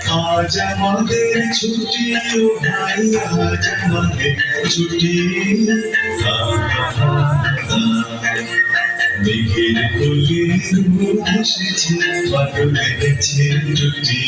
আজ আমাদের ছুটি ও ভাই, আজ আমাদের ছুটি। মেঘের কোলে রোদ এসেছে, বাদল এনেছে ছুটি।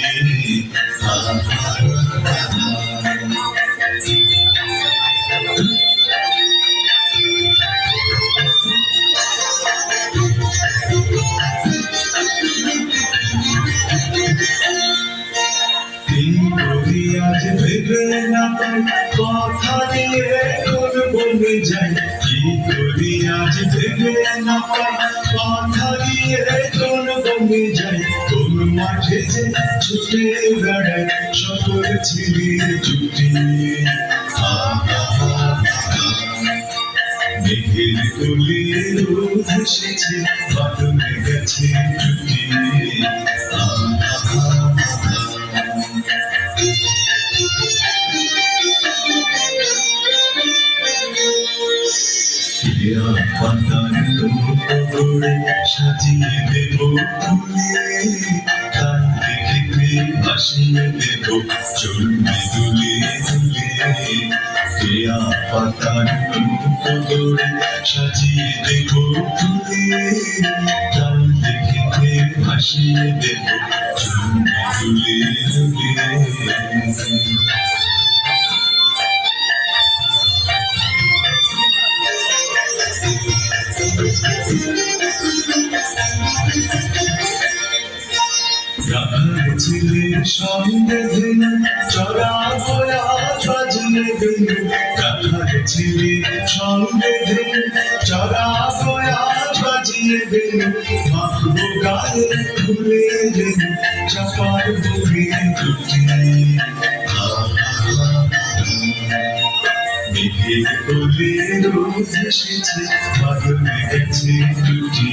আজ ভেবে না পাই কথা দিয়ে কোন বলে যাই, কি করি আজ ভেবে না পাই কথা দিয়ে কোন বলে যাই। কোন মাঠে যে ছুটে বেড়ায় সকল ছেলের ছুটি। মেঘের কোলে রোদ এসেছে, বাদল গেছে ছুটি। পাতার করে সাজিয়ে দেব ফুলে, গান দেখিতে ভাসিয়ে দেব চলবে দুলে দুলে। কেয়া পাতার করে সাজিয়ে দেব ফুলে, গান দেখিতে ভাসিয়ে দেব চলবে দুলে দুলে। রাখার ছেলের সঙ্গে দিন চড়া গোয়া বাজিয়ে দিন, রাখার ছেলের সঙ্গে দিন চড়া গোয়া বাজিয়ে দিন। মাখবো গায়ে ফুলে দিন চাপার বুকে দুটি। মেঘের কোলে রোদ এসেছে, বাদল গেছে ছুটি।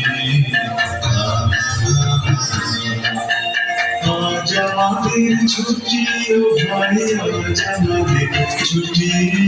আজ আমাদের ছুটি ও ভাই, আজ আমাদের ছুটি।